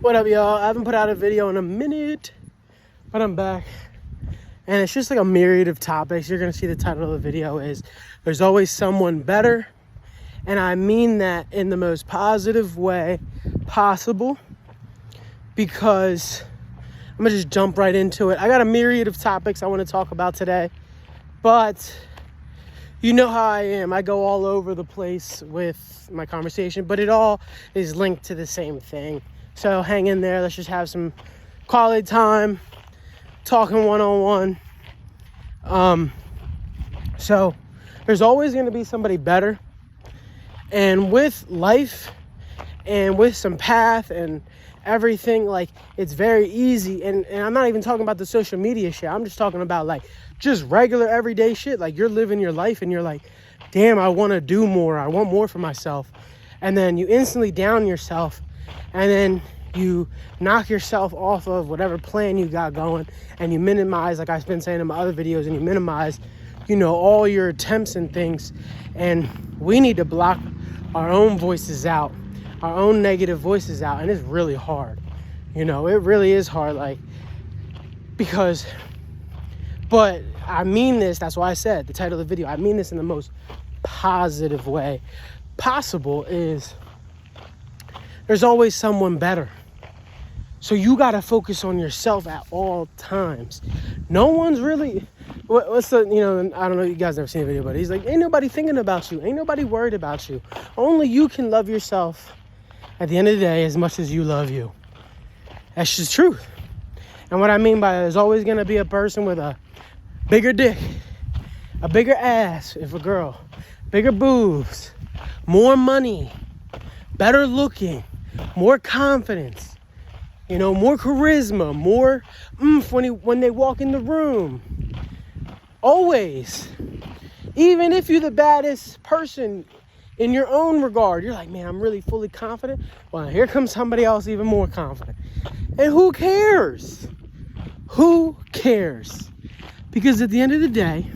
What up, y'all? I haven't put out a video in a minute, but I'm back. And it's just like a myriad of topics. You're going to see the title of the video is There's Always Someone Better. And I mean that in the most positive way possible, because I'm going to just jump right into it. I got a myriad of topics I want to talk about today, but you know how I am. I go all over the place with my conversation, but it all is linked to the same thing. So hang in there. Let's just have some quality time talking one-on-one. So there's always going to be somebody better. And with life and with some path and everything, like, it's very easy. And I'm not even talking about the social media shit. I'm just talking about like just regular everyday shit. Like, you're living your life and you're like, damn, I want to do more. I want more for myself. And then you instantly down yourself. And then you knock yourself off of whatever plan you got going, and you minimize, like I've been saying in my other videos, and you minimize, all your attempts and things. And we need to block our own voices out, our own negative voices out. And it's really hard. It really is hard, but I mean this, that's why I said the title of the video, I mean this in the most positive way possible, is there's always someone better. So you got to focus on yourself at all times. No one's really, what's the, I don't know, you guys never seen the video, but he's like, ain't nobody thinking about you. Ain't nobody worried about you. Only you can love yourself at the end of the day as much as you love you. That's just truth. And what I mean by that, there's always going to be a person with a bigger dick, a bigger ass if a girl, bigger boobs, more money, better looking, more confidence, more charisma, more oomph when they walk in the room. Always. Even if you're the baddest person in your own regard, you're like, man, I'm really fully confident. Well, here comes somebody else even more confident. And who cares? Who cares? Because at the end of the day,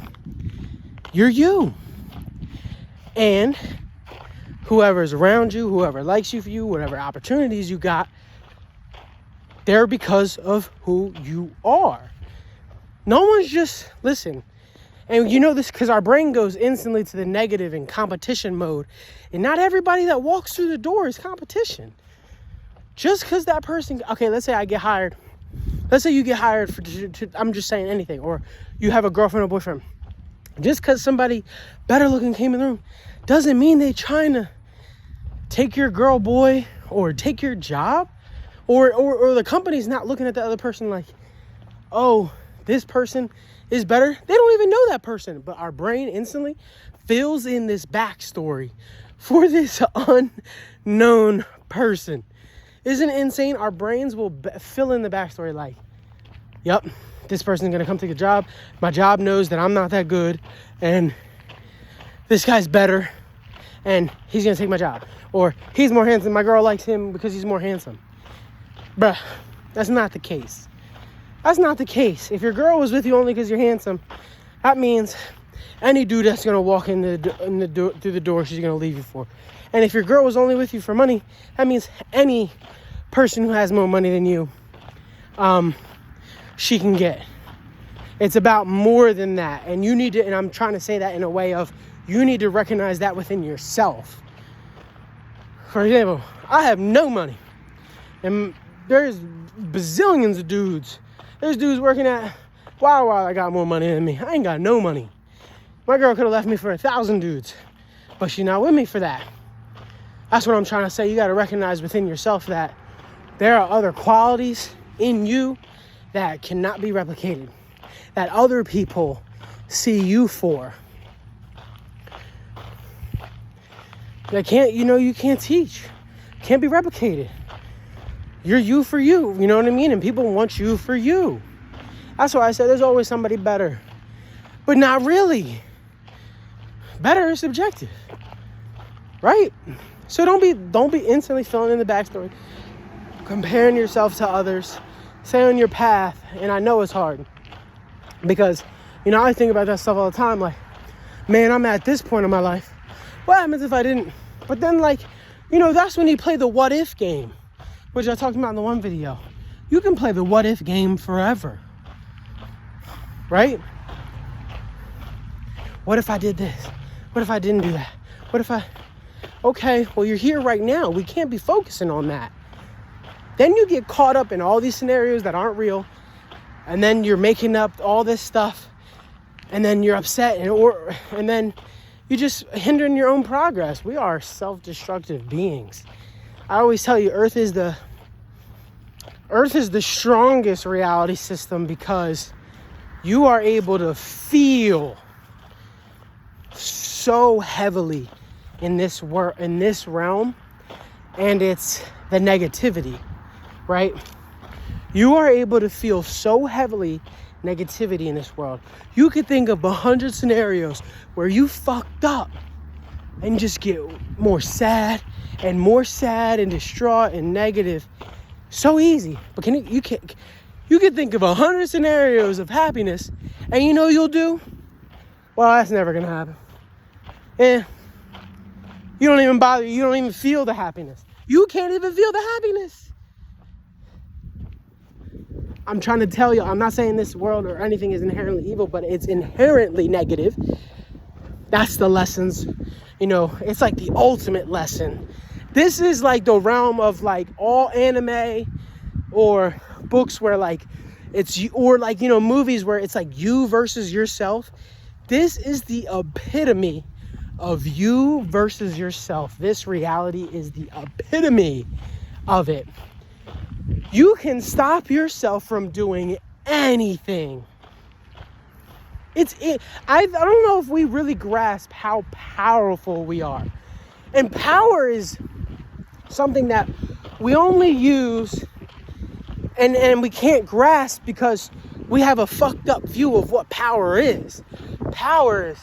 you're you. And whoever's around you, whoever likes you for you, whatever opportunities you got, they're because of who you are. No one's just, listen, and this because our brain goes instantly to the negative and competition mode. And not everybody that walks through the door is competition. Just because that person, okay, let's say I get hired. Let's say you get hired I'm just saying anything, or you have a girlfriend or boyfriend. Just because somebody better looking came in the room doesn't mean they trying to take your girl, boy, or take your job. Or the company's not looking at the other person like, oh, this person is better. They don't even know that person. But our brain instantly fills in this backstory for this unknown person. Isn't it insane? Our brains will fill in the backstory like, yep, this person's going to come take a job. My job knows that I'm not that good. And this guy's better. And he's going to take my job. Or he's more handsome. My girl likes him because he's more handsome. Bruh, that's not the case. That's not the case. If your girl was with you only because you're handsome, that means any dude that's going to walk through the door, she's going to leave you for. And if your girl was only with you for money, that means any person who has more money than you, she can get. It's about more than that. And you need to, and I'm trying to say that in a way of, you need to recognize that within yourself. For example, I have no money. And there's bazillions of dudes. There's dudes working at Wawa that got more money than me. I ain't got no money. My girl could have left me for 1,000 dudes. But she's not with me for that. That's what I'm trying to say. You got to recognize within yourself that there are other qualities in you that cannot be replicated. That other people see you for. That you can't teach. Can't be replicated. You're you for you, you know what I mean? And people want you for you. That's why I said there's always somebody better. But not really. Better is subjective. Right? So don't be instantly filling in the backstory, comparing yourself to others, stay on your path. And I know it's hard. Because, I think about that stuff all the time, like, man, I'm at this point in my life. What happens if I didn't? But then, that's when you play the what if game. which I talked about in the one video. You can play the what if game forever, right? What if I did this? What if I didn't do that? What if I... Okay, well, you're here right now. We can't be focusing on that. Then you get caught up in all these scenarios that aren't real, and then you're making up all this stuff, and then you're upset, and then you're just hindering your own progress. We are self-destructive beings. I always tell you, Earth is the strongest reality system because you are able to feel so heavily in this realm, and it's the negativity, right? You are able to feel so heavily negativity in this world. You could think of 100 scenarios where you fucked up and just get more sad and distraught and negative. So easy. But you can think of 100 scenarios of happiness, and you know you'll do? Well, that's never gonna happen. You don't even bother. You don't even feel the happiness. You can't even feel the happiness. I'm trying to tell you, I'm not saying this world or anything is inherently evil, but it's inherently negative. That's the lessons, it's like the ultimate lesson. This is like the realm of like all anime or books where like movies where it's like you versus yourself. This is the epitome of you versus yourself. This reality is the epitome of it. You can stop yourself from doing anything. I don't know if we really grasp how powerful we are. And power is something that we only use and we can't grasp because we have a fucked up view of what power is. Power is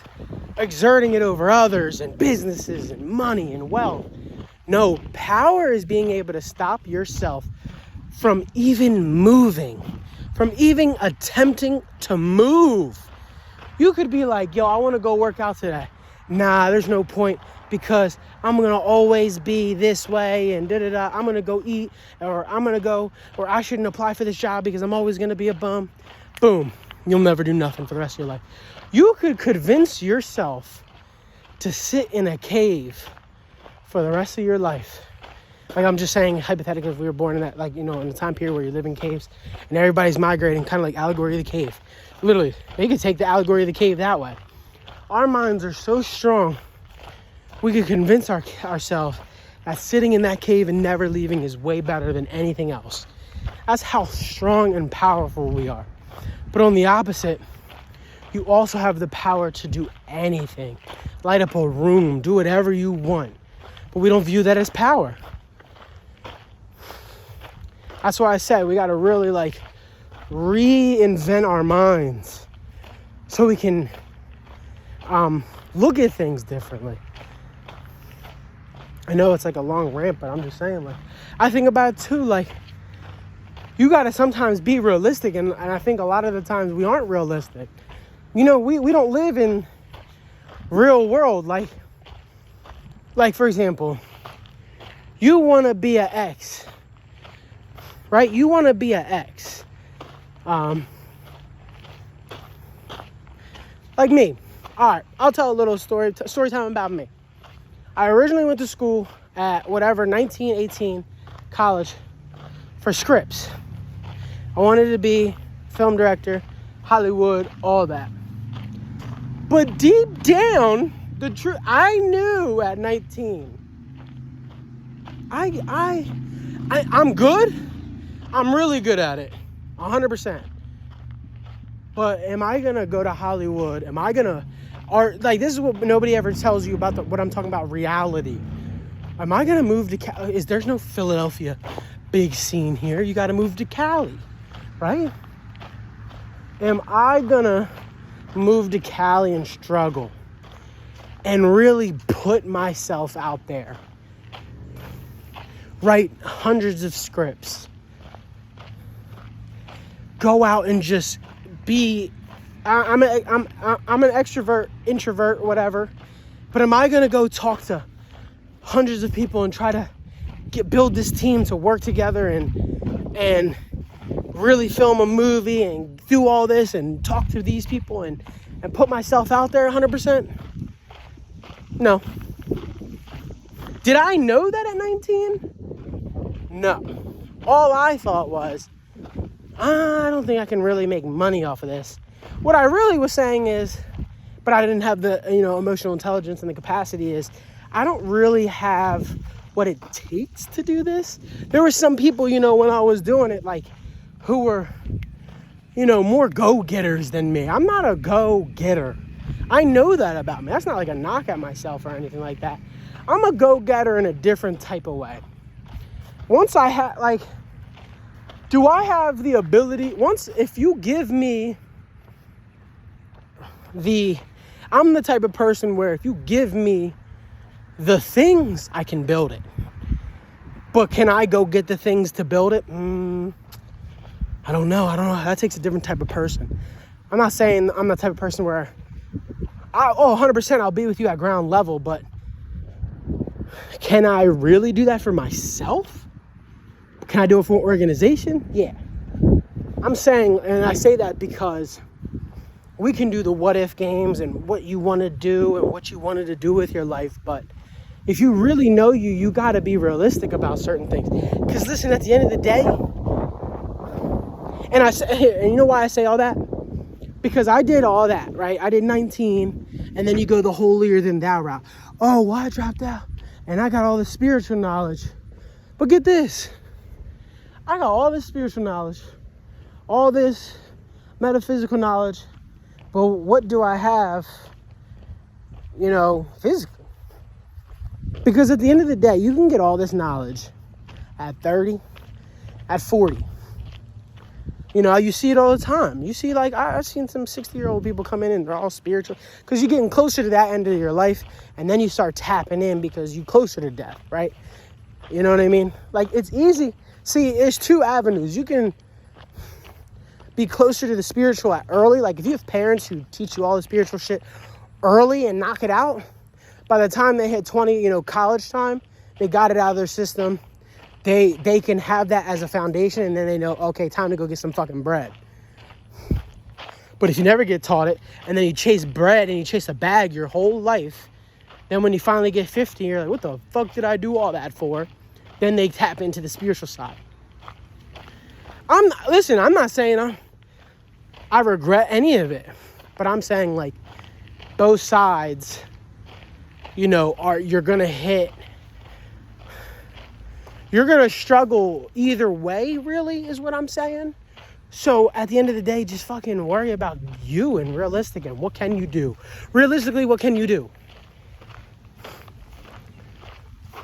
exerting it over others and businesses and money and wealth. No, power is being able to stop yourself from even moving, from even attempting to move. You could be like, yo, I want to go work out today. Nah, there's no point because I'm going to always be this way and da-da-da. I'm going to go eat or I shouldn't apply for this job because I'm always going to be a bum. Boom. You'll never do nothing for the rest of your life. You could convince yourself to sit in a cave for the rest of your life. Like I'm just saying, hypothetically, if we were born in that, in the time period where you live in caves and everybody's migrating, kind of like Allegory of the Cave. Literally, they could take the Allegory of the Cave that way. Our minds are so strong, we could convince ourselves that sitting in that cave and never leaving is way better than anything else. That's how strong and powerful we are. But on the opposite, you also have the power to do anything. Light up a room, do whatever you want. But we don't view that as power. That's why I said we got to really reinvent our minds so we can look at things differently. I know it's like a long rant, but I'm just saying, I think about it too, you got to sometimes be realistic, and I think a lot of the times we aren't realistic. We don't live in real world. Like for example, you want to be an ex, right? You want to be an ex. Like me. All right, I'll tell a little story time about me. I originally went to school at 19, 18, college for scripts. I wanted to be film director, Hollywood, all that. But deep down, the truth, I knew at 19, I'm good. I'm really good at it, 100%. But am I gonna go to Hollywood? Am I gonna this is what nobody ever tells you about what I'm talking about, reality. Am I gonna move to Cali? There's no Philadelphia big scene here. You gotta move to Cali, right? Am I gonna move to Cali and struggle and really put myself out there? Write hundreds of scripts. Go out and just be. I'm an extrovert, introvert, whatever. But am I gonna go talk to hundreds of people and try to build this team to work together and really film a movie and do all this and talk to these people and put myself out there 100%? No. Did I know that at 19? No. All I thought was, I don't think I can really make money off of this. What I really was saying is, but I didn't have the, emotional intelligence and the capacity, is I don't really have what it takes to do this. There were some people, when I was doing it, like, who were, more go-getters than me. I'm not a go-getter. I know that about me. That's not like a knock at myself or anything like that. I'm a go-getter in a different type of way. Once I had, do I have the ability, if you give me I'm the type of person where if you give me the things, I can build it. But can I go get the things to build it? I don't know. That takes a different type of person. I'm not saying I'm the type of person where 100% I'll be with you at ground level, but can I really do that for myself? Can I do it for an organization? Yeah. I'm saying, and I say that because we can do the what if games and what you want to do and what you wanted to do with your life, but if you really know you got to be realistic about certain things. Because listen, at the end of the day, and you know why I say all that? Because I did all that, right? I did 19, and then you go the holier than thou route. Oh, well, I dropped out, and I got all the spiritual knowledge. But get this. I got all this spiritual knowledge, all this metaphysical knowledge, but what do I have, physically? Because at the end of the day, you can get all this knowledge at 30, at 40. You see it all the time. You see, I've seen some 60-year-old people come in and they're all spiritual. Because you're getting closer to that end of your life, and then you start tapping in because you're closer to death, right? You know what I mean? It's easy. See, there's two avenues. You can be closer to the spiritual at early. If you have parents who teach you all the spiritual shit early and knock it out, by the time they hit 20, college time, they got it out of their system. They can have that as a foundation, and then they know, okay, time to go get some fucking bread. But if you never get taught it, and then you chase bread and you chase a bag your whole life, then when you finally get 50, you're like, what the fuck did I do all that for? Then they tap into the spiritual side. I'm not saying I regret any of it, but I'm saying both sides, you're gonna struggle either way, really, is what I'm saying. So at the end of the day, just fucking worry about you and realistic and what can you do? Realistically, what can you do?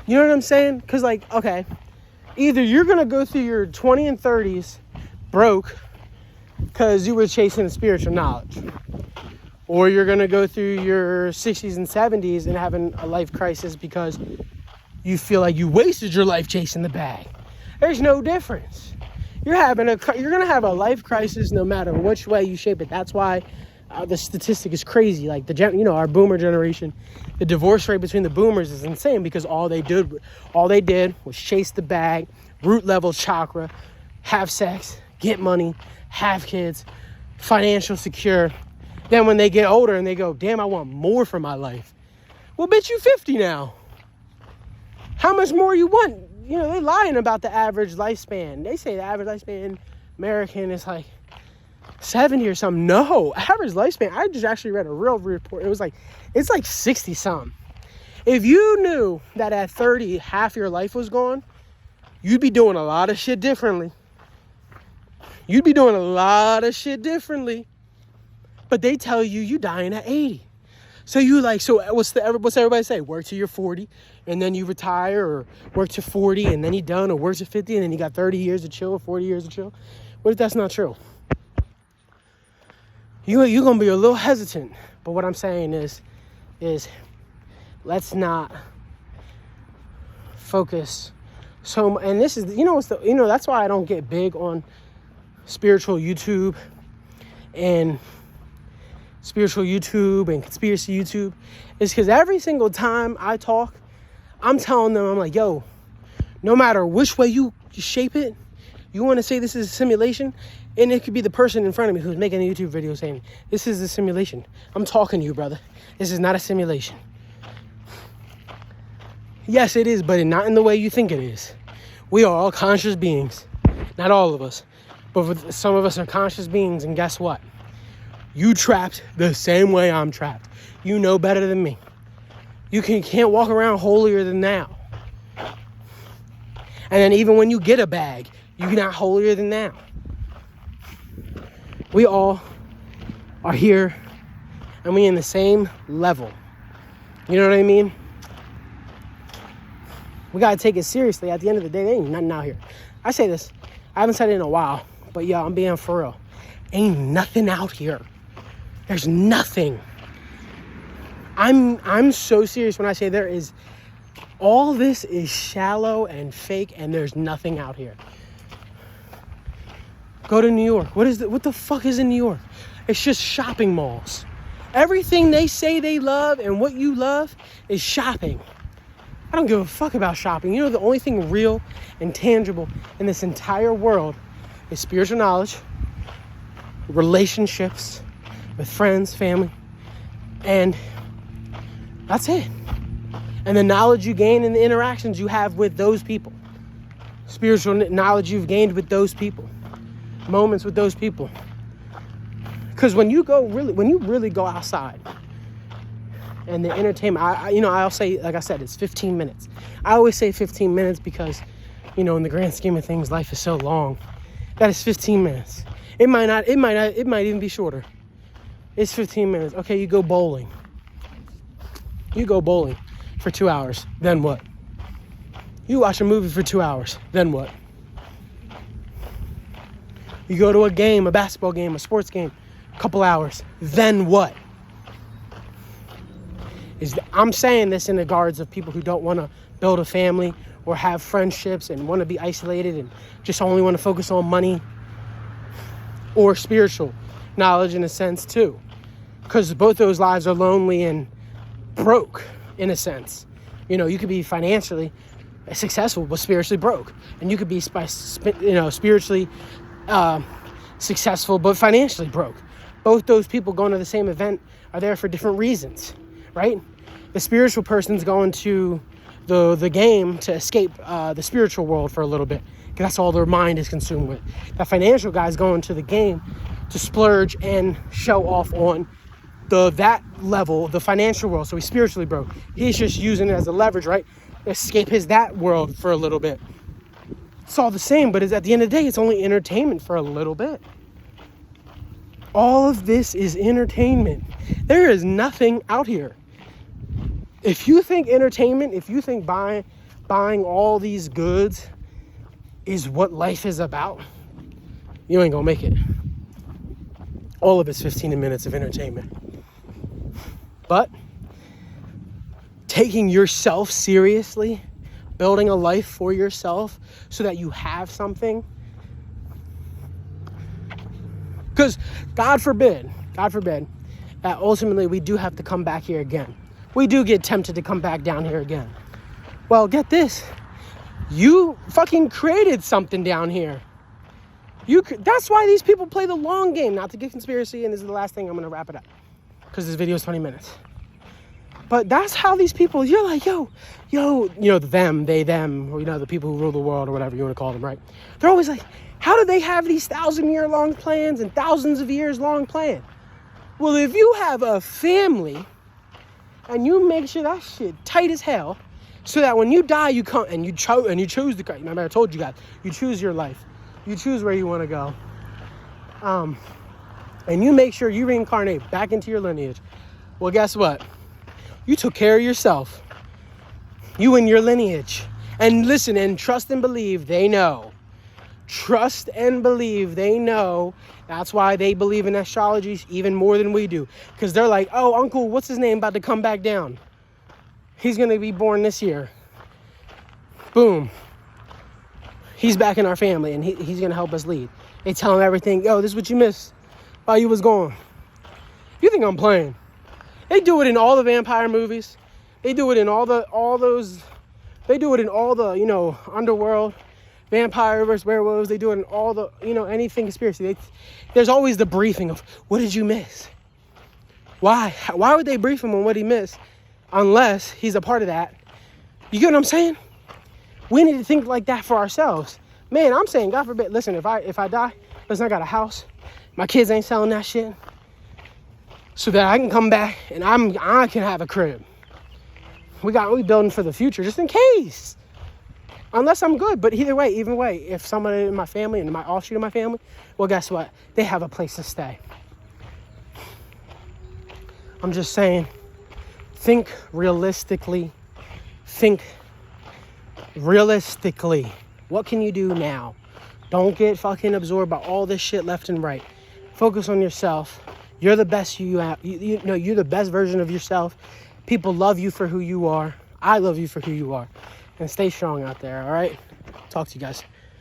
You know what I'm saying? Because okay, either you're gonna go through your 20 and 30s broke because you were chasing the spiritual knowledge, or you're gonna go through your 60s and 70s and having a life crisis because you feel like you wasted your life chasing the bag. There's no difference. You're gonna have a life crisis no matter which way you shape it. That's why the statistic is crazy. Our boomer generation, the divorce rate between the boomers is insane because all they did was chase the bag, root level chakra, have sex, get money, have kids, financial secure. Then when they get older and they go, damn, I want more for my life. Well, bitch, you 50 now. How much more you want? They lying about the average lifespan. They say the average lifespan American is 70 or something. No, average lifespan. I just actually read a real report. It's 60 something. If you knew that at 30, half your life was gone, you'd be doing a lot of shit differently. But they tell you dying at 80. So what's everybody say? Work till you're 40 and then you retire, or work to 40 and then you're done, or work to 50 and then you got 30 years to chill or 40 years to chill. What if that's not true? You're going to be a little hesitant. But what I'm saying is let's not focus so much. And this is, that's why I don't get big on spiritual YouTube and conspiracy YouTube, is because every single time I talk, I'm telling them, I'm like, yo, no matter which way you shape it, you want to say this is a simulation, and it could be the person in front of me who's making a YouTube video saying, this is a simulation. I'm talking to you, brother. This is not a simulation. Yes, it is, but not in the way you think it is. We are all conscious beings. Not all of us, but some of us are conscious beings, and guess what? You trapped the same way I'm trapped. You know better than me. You can't walk around holier than thou. And then even when you get a bag, you're not holier than thou. We all are here, and we in the same level. You know what I mean? We got to take it seriously. At the end of the day, there ain't nothing out here. I say this. I haven't said it in a while, but yeah, I'm being for real. Ain't nothing out here. There's nothing. I'm so serious when I say there is. All this is shallow and fake, and there's nothing out here. Go to New York. What the fuck is in New York? It's just shopping malls. Everything they say they love and what you love is shopping. I don't give a fuck about shopping. You know, the only thing real and tangible in this entire world is spiritual knowledge, relationships with friends, family, and that's it. And the knowledge you gain and the interactions you have with those people. Spiritual knowledge you've gained with those people. Moments with those people. Because when you really go outside, and the entertainment, I'll say, like I said, it's 15 minutes. I always say 15 minutes because, in the grand scheme of things, life is so long. That is 15 minutes. It might even be shorter. It's 15 minutes. Okay, you go bowling. You go bowling for 2 hours. Then what? You watch a movie for 2 hours. Then what? You go to a game, a basketball game, a sports game, a couple hours. Then what? I'm saying this in regards of people who don't want to build a family or have friendships and want to be isolated and just only want to focus on money or spiritual knowledge in a sense too. Because both those lives are lonely and broke in a sense. You could be financially successful but spiritually broke. And you could be spiritually successful but financially broke. Both those people going to the same event are there for different reasons. Right? The spiritual person's going to the game to escape the spiritual world for a little bit, because that's all their mind is consumed with. That financial guy's going to the game to splurge and show off on that level, the financial world. So he's spiritually broke. He's just using it as a leverage, right? Escape that world for a little bit. It's all the same, but at the end of the day, it's only entertainment for a little bit. All of this is entertainment. There is nothing out here. If you think entertainment, if you think buying all these goods is what life is about, you ain't gonna make it. All of it's 15 minutes of entertainment. But taking yourself seriously, building a life for yourself so that you have something. Because God forbid that ultimately we do have to come back here again. We do get tempted to come back down here again. Well, get this. You fucking created something down here. That's why these people play the long game. Not to get conspiracy, and this is the last thing, I'm going to wrap it up, because this video is 20 minutes. But that's how these people, you're like, yo, them, they, them, or, the people who rule the world or whatever you want to call them, right? They're always like, how do they have these 1,000-year-long plans and thousands of years long plan? Well, if you have a family and you make sure that shit tight as hell, so that when you die, you come and you choose the. Remember, I told you guys, you choose your life, you choose where you want to go, and you make sure you reincarnate back into your lineage. Well, guess what? You took care of yourself. You and your lineage. And listen and trust and believe they know. Trust and believe they know. That's why they believe in astrology even more than we do. Because they're like, oh, Uncle, what's his name, about to come back down. He's going to be born this year. Boom. He's back in our family, and he's going to help us lead. They tell him everything. Yo, this is what you missed while you was gone. You think I'm playing? They do it in all the vampire movies. They do it in all those They do it in all the, underworld, vampire versus werewolves. They do it in all the, anything conspiracy. There's always the briefing of, what did you miss? Why? Why would they brief him on what he missed unless he's a part of that? You get what I'm saying? We need to think like that for ourselves. Man, I'm saying, God forbid, listen, if I die, listen, I got a house. My kids ain't selling that shit. So that I can come back and I can have a crib. We building for the future just in case. Unless I'm good. But either way, if somebody in my family and my offshoot of my family, well, guess what? They have a place to stay. I'm just saying, think realistically. What can you do now? Don't get fucking absorbed by all this shit left and right. Focus on yourself. You're the best you're the best version of yourself. People love you for who you are. I love you for who you are. And stay strong out there, all right? Talk to you guys.